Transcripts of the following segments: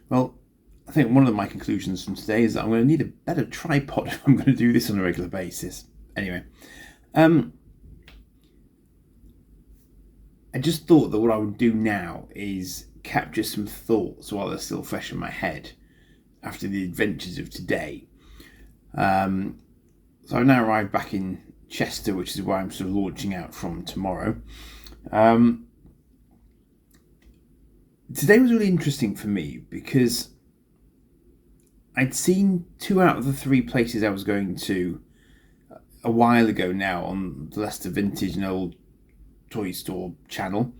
Well, I think one of my conclusions from today is that I'm going to need a better tripod if I'm going to do this on a regular basis. Anyway, um, I just thought that what I would do now is capture some thoughts while they're still fresh in my head after the adventures of today. So I've now arrived back in Chester, which is where I'm sort of launching out from tomorrow. Today was really interesting for me because I'd seen 2 out of the 3 places I was going to a while ago now on the Leicester Vintage and Old Toy Store channel.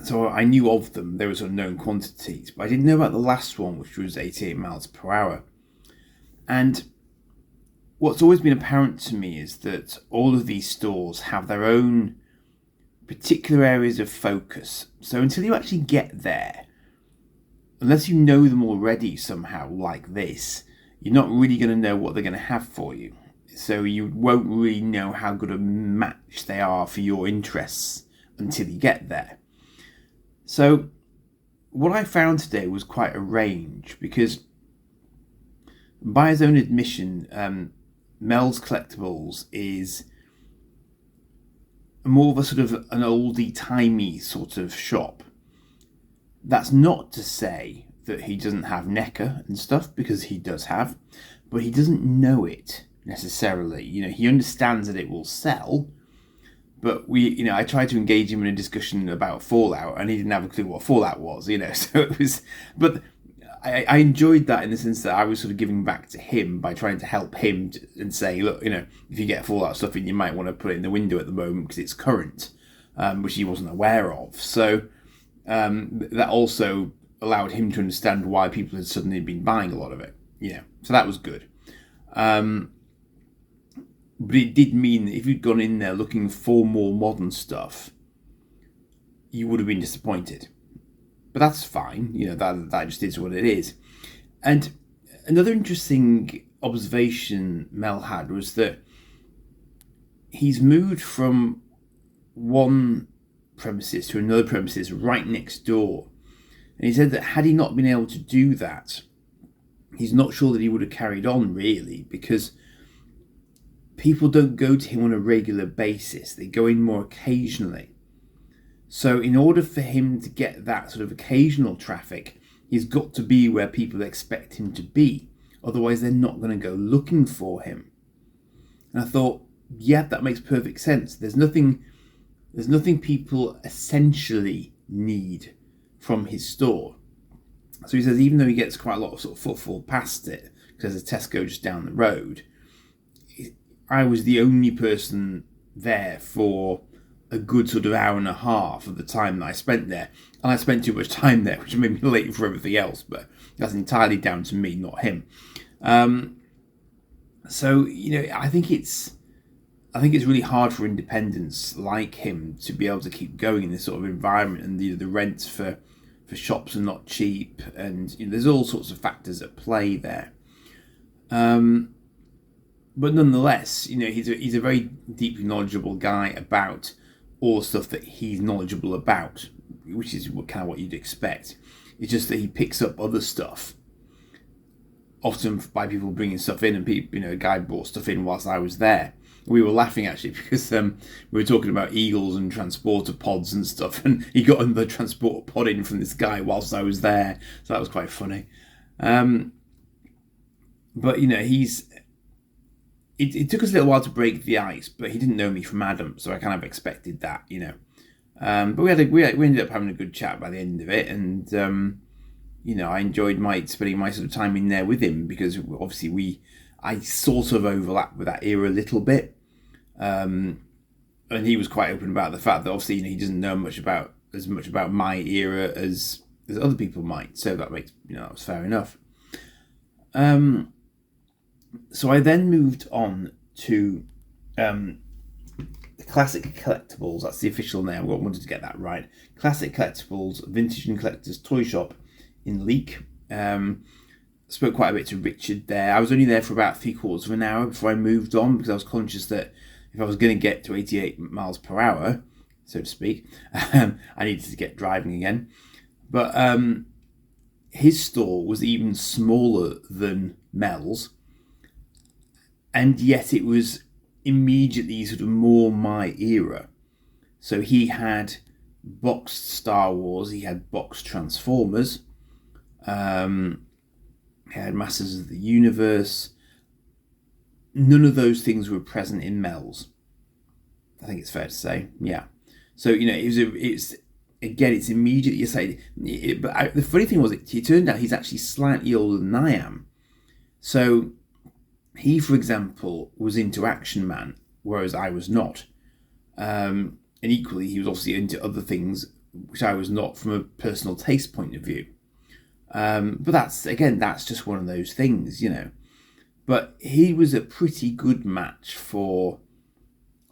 So I knew of them. They were sort of known quantities, but I didn't know about the last one, which was 88 miles per hour. And what's always been apparent to me is that all of these stores have their own particular areas of focus. So until you actually get there, unless you know them already somehow like this, you're not really going to know what they're going to have for you. So you won't really know how good a match they are for your interests until you get there. So what I found today was quite a range because, by his own admission, Mel's Collectibles is more of a sort of an oldie-timey sort of shop. That's not to say that he doesn't have NECA and stuff, because he does have, but he doesn't know it necessarily. He understands that it will sell, but I tried to engage him in a discussion about Fallout, and he didn't have a clue what Fallout was, so it was, but I enjoyed that in the sense that I was sort of giving back to him by trying to help him and say, look, if you get Fallout stuff in, you might want to put it in the window at the moment because it's current, which he wasn't aware of. So that also allowed him to understand why people had suddenly been buying a lot of it. So that was good. But it did mean that if you'd gone in there looking for more modern stuff, you would have been disappointed. But that's fine, that just is what it is. And another interesting observation Mel had was that he's moved from one premises to another premises right next door. And he said that had he not been able to do that, he's not sure that he would have carried on, really, because people don't go to him on a regular basis. They go in more occasionally. So in order for him to get that sort of occasional traffic, he's got to be where people expect him to be. Otherwise, they're not going to go looking for him. And I thought, yeah, that makes perfect sense. There's nothing people essentially need from his store. So he says, even though he gets quite a lot of sort of footfall past it, because there's a Tesco just down the road, I was the only person there for a good sort of hour and a half of the time that I spent there. And I spent too much time there, which made me late for everything else, but that's entirely down to me, not him. So, I think it's really hard for independents like him to be able to keep going in this sort of environment, and the rents for shops are not cheap, and there's all sorts of factors at play there. But nonetheless, he's a very deeply knowledgeable guy about all the stuff that he's knowledgeable about, which is kind of what you'd expect. It's just that he picks up other stuff, often by people bringing stuff in, and a guy brought stuff in whilst I was there. We were laughing actually because we were talking about eagles and transporter pods and stuff, and he got another transporter pod in from this guy whilst I was there, so that was quite funny. But It took us a little while to break the ice, but he didn't know me from Adam, so I kind of expected that, But we ended up having a good chat by the end of it, and I enjoyed spending my sort of time in there with him, because obviously I sort of overlapped with that era a little bit, and he was quite open about the fact that obviously he doesn't know as much about my era as other people might, so that makes that was fair enough. So I then moved on to the Classic Collectibles. That's the official name. I wanted to get that right. Classic Collectibles, Vintage and Collectors Toy Shop in Leek. Spoke quite a bit to Richard there. I was only there for about 3/4 of an hour before I moved on, because I was conscious that if I was going to get to 88 miles per hour, so to speak, I needed to get driving again. But his store was even smaller than Mel's, and yet it was immediately sort of more my era. So he had boxed Star Wars, he had boxed Transformers, he had Masters of the Universe. None of those things were present in Mel's. I think it's fair to say, yeah. So it's immediately exciting. But the funny thing was, it turned out he's actually slightly older than I am. So he, for example, was into Action Man, whereas I was not. And equally, he was obviously into other things which I was not from a personal taste point of view. But that's just one of those things, But he was a pretty good match for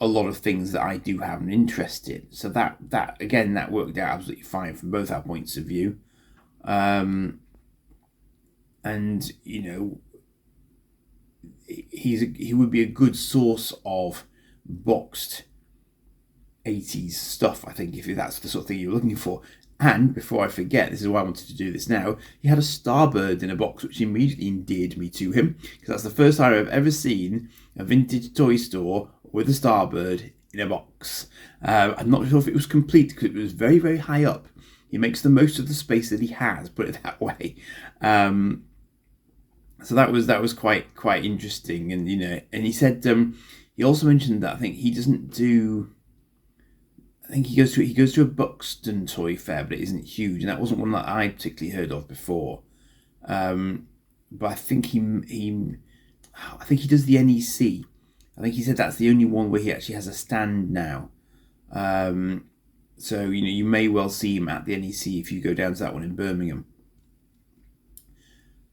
a lot of things that I do have an interest in. So that worked out absolutely fine from both our points of view. And he would be a good source of boxed 80s stuff, I think, if that's the sort of thing you're looking for. And before I forget, this is why I wanted to do this now, he had a Starbird in a box, which immediately endeared me to him, because that's the first time I've ever seen a vintage toy store with a Starbird in a box. I'm not sure if it was complete, because it was very, very high up. He makes the most of the space that he has, put it that way. So that was quite interesting, and and he said he also mentioned that I think he doesn't do. I think he goes to a Buxton toy fair, but it isn't huge, and that wasn't one that I particularly heard of before. But I think he does the NEC. I think he said that's the only one where he actually has a stand now. So you may well see him at the NEC if you go down to that one in Birmingham.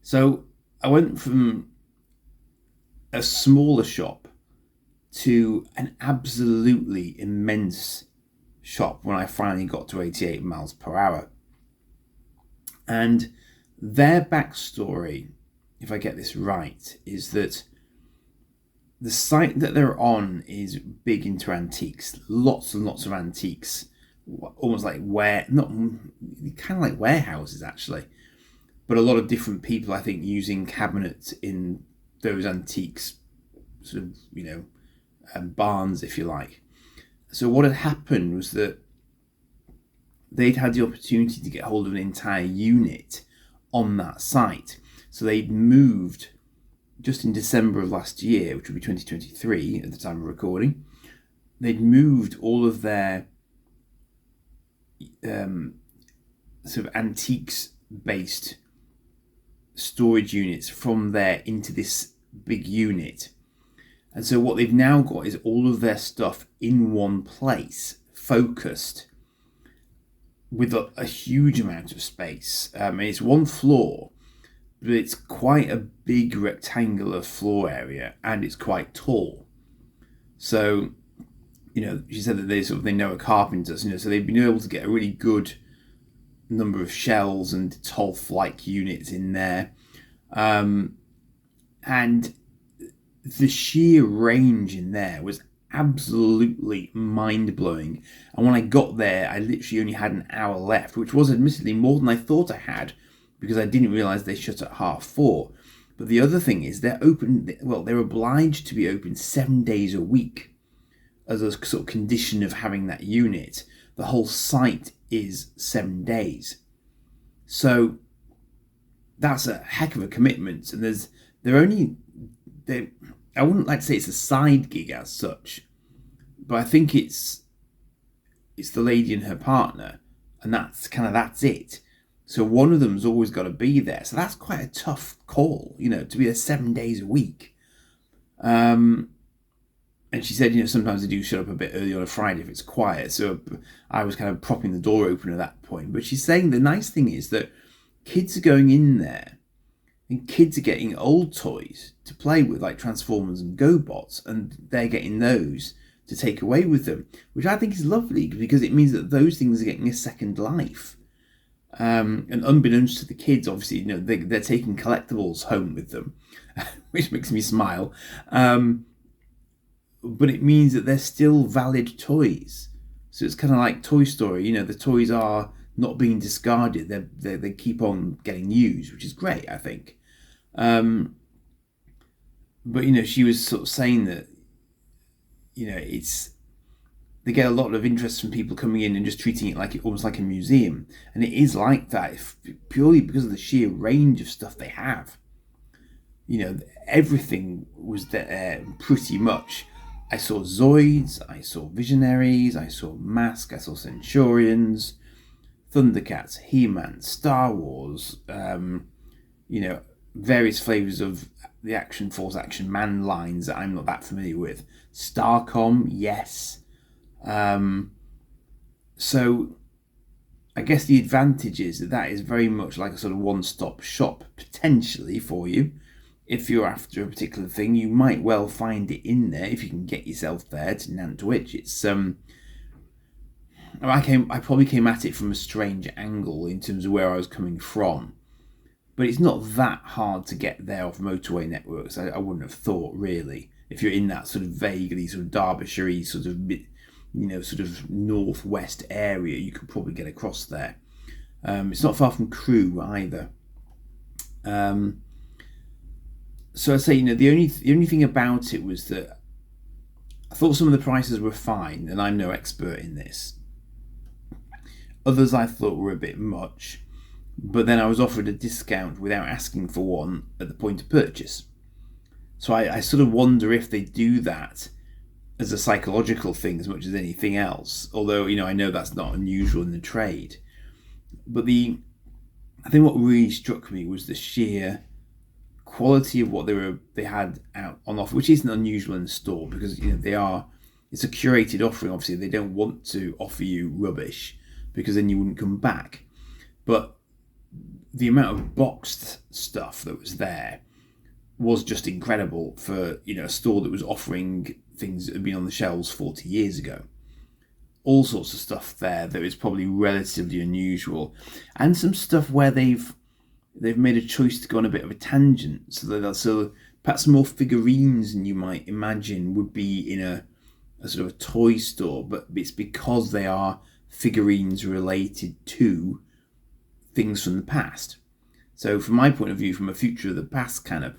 So I went from a smaller shop to an absolutely immense shop when I finally got to 88 miles per hour. And their backstory, if I get this right, is that the site that they're on is big into antiques, lots and lots of antiques, almost like kind of like warehouses actually, but a lot of different people, I think, using cabinets in those antiques, sort of, barns, if you like. So what had happened was that they'd had the opportunity to get hold of an entire unit on that site. So they'd moved just in December of last year, which would be 2023 at the time of recording. They'd moved all of their sort of antiques-based storage units from there into this big unit. And so what they've now got is all of their stuff in one place, focused, with a huge amount of space. And it's one floor, but it's quite a big rectangular floor area, and it's quite tall. So, she said that they know a carpenter, so they've been able to get a really good number of shelves and TOLF-like units in there. And the sheer range in there was absolutely mind-blowing. And when I got there, I literally only had an hour left, which was admittedly more than I thought I had, because I didn't realise they shut at 4:30. But the other thing is they're obliged to be open 7 days a week as a sort of condition of having that unit. The whole site is 7 days. So that's a heck of a commitment. And I wouldn't like to say it's a side gig as such, but I think it's the lady and her partner, and that's it. So one of them's always got to be there. So that's quite a tough call, to be there 7 days a week. And she said, sometimes they do shut up a bit early on a Friday if it's quiet. So I was kind of propping the door open at that point. But she's saying the nice thing is that kids are going in there, and kids are getting old toys to play with, like Transformers and GoBots, and they're getting those to take away with them, which I think is lovely, because it means that those things are getting a second life. And unbeknownst to the kids, obviously, they're taking collectibles home with them, which makes me smile. But it means that they're still valid toys. So it's kind of like Toy Story, the toys are not being discarded. They keep on getting used, which is great, I think. But she was sort of saying that they get a lot of interest from people coming in and just treating it like almost like a museum, and it is like that purely because of the sheer range of stuff they have. Everything was there pretty much. I saw Zoids, I saw Visionaries, I saw Mask, I saw Centurions, Thundercats, He-Man, Star Wars, various flavours of the Action Force, Action Man lines that I'm not that familiar with. Starcom, yes. So I guess the advantage is that is very much like a sort of one-stop shop potentially for you. If you're after a particular thing, you might well find it in there if you can get yourself there to Nantwich. It's I probably came at it from a strange angle in terms of where I was coming from, but it's not that hard to get there off motorway networks. I wouldn't have thought, really, if you're in that sort of vaguely sort of Derbyshire sort of sort of northwest area, you could probably get across there. It's not far from Crewe either. So I say, the only thing about it was that I thought some of the prices were fine, and I'm no expert in this. Others I thought were a bit much, but then I was offered a discount without asking for one at the point of purchase. So I sort of wonder if they do that as a psychological thing as much as anything else. Although, I know that's not unusual in the trade. But I think what really struck me was the sheer quality of what they had out on offer, which isn't unusual in the store because it's a curated offering. Obviously, they don't want to offer you rubbish because then you wouldn't come back. But the amount of boxed stuff that was there was just incredible for a store that was offering things that had been on the shelves 40 years ago. All sorts of stuff there that is probably relatively unusual, and some stuff where they've made a choice to go on a bit of a tangent, so perhaps more figurines than you might imagine would be in a sort of a toy store, but it's because they are figurines related to things from the past. So from my point of view, from a future of the past kind of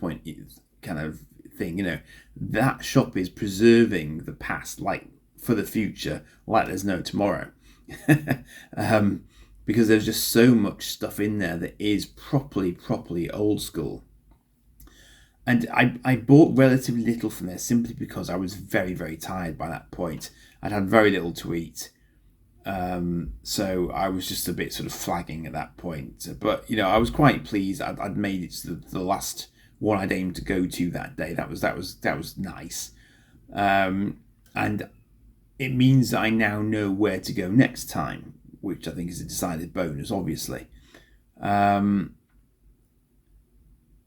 thing, that shop is preserving the past like for the future, like there's no tomorrow. Because there's just so much stuff in there that is properly old school. And I bought relatively little from there simply because I was very, very tired by that point. I'd had very little to eat. So I was just a bit sort of flagging at that point. But, I was quite pleased. I'd made it to the last one I'd aimed to go to that day. That was nice. And it means that I now know where to go next time, which I think is a decided bonus, obviously.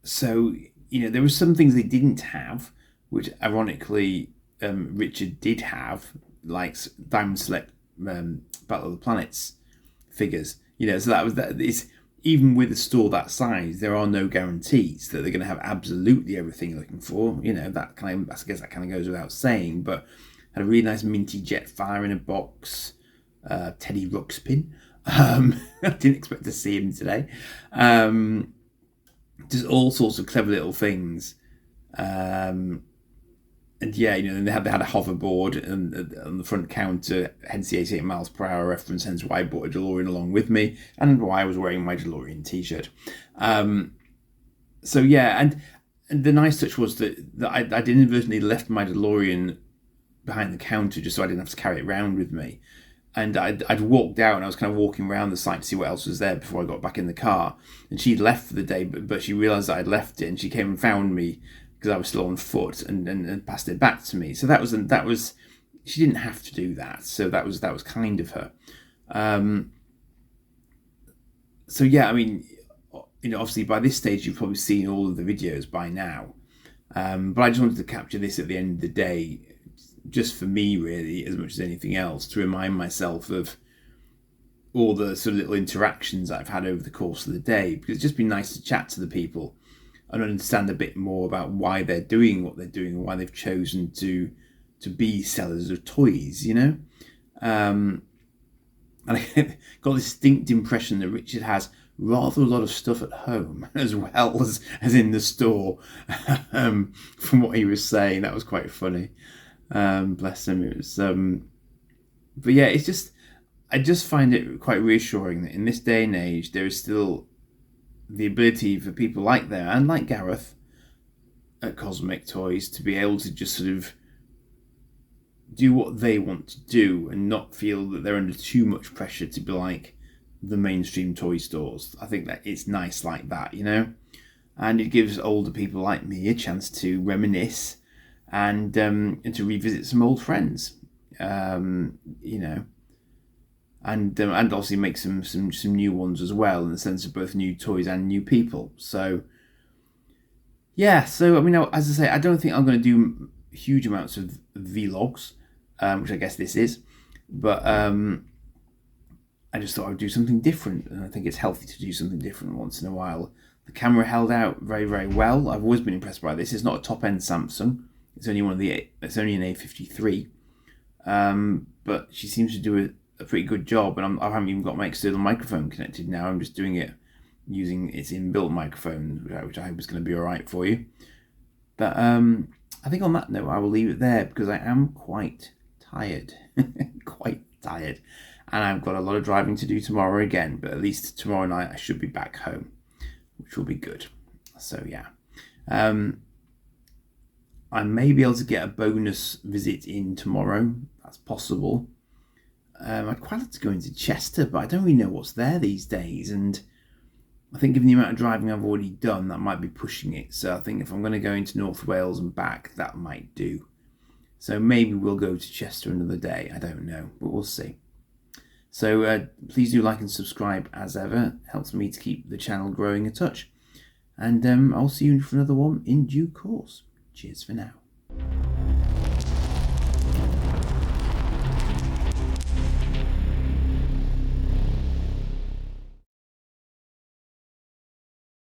So, there were some things they didn't have, which ironically Richard did have, like Diamond Select Battle of the Planets figures. So that is, even with a store that size, there are no guarantees that they're going to have absolutely everything you're looking for. I guess that kind of goes without saying, but had a really nice minty Jetfire in a box. Teddy Ruxpin. I didn't expect to see him today. Just all sorts of clever little things. And yeah, they had a hoverboard and on the front counter, hence the 88 miles per hour reference, hence why I bought a DeLorean along with me, and why I was wearing my DeLorean t-shirt. So yeah, and the nice touch was that I'd inadvertently left my DeLorean behind the counter just so I didn't have to carry it around with me. And I'd walked out and I was kind of walking around the site to see what else was there before I got back in the car. And she'd left for the day, but she realised that I'd left it, and she came and found me because I was still on foot and passed it back to me. So that was she didn't have to do that. So that was kind of her. So yeah, I mean, obviously by this stage you've probably seen all of the videos by now. But I just wanted to capture this at the end of the day, just for me really, as much as anything else, to remind myself of all the sort of little interactions I've had over the course of the day, because it's just been nice to chat to the people and understand a bit more about why they're doing what they're doing and why they've chosen to be sellers of toys, And I got a distinct impression that Richard has rather a lot of stuff at home as well as in the store. From what he was saying, that was quite funny. Bless him. It was, but yeah, it's just, I just find it quite reassuring that in this day and age there is still the ability for people like there and like Gareth at Cosmic Toys to be able to just sort of do what they want to do and not feel that they're under too much pressure to be like the mainstream toy stores. I think that it's nice like that, you know, and it gives older people like me a chance to reminisce and to revisit some old friends, you know, and obviously make some new ones as well, in the sense of both new toys and new people. So yeah, so I mean, as I say, I don't think I'm going to do huge amounts of vlogs, which I guess this is, but I just thought I would do something different, and I think it's healthy to do something different once in a while. The camera held out very, very well. I've always been impressed by this. It's not a top-end Samsung. It's only it's only an A53, but she seems to do a pretty good job. And I haven't even got my external microphone connected now. I'm just doing it using its inbuilt microphone, which I hope is going to be all right for you. But I think on that note, I will leave it there because I am quite tired, quite tired, and I've got a lot of driving to do tomorrow again. But at least tomorrow night I should be back home, which will be good. So yeah. I may be able to get a bonus visit in tomorrow. That's possible. I'd quite like to go into Chester, but I don't really know what's there these days. And I think given the amount of driving I've already done, that might be pushing it. So I think if I'm going to go into North Wales and back, that might do. So maybe we'll go to Chester another day. I don't know, but we'll see. So please do like and subscribe as ever. It helps me to keep the channel growing a touch. And I'll see you for another one in due course. Cheers for now.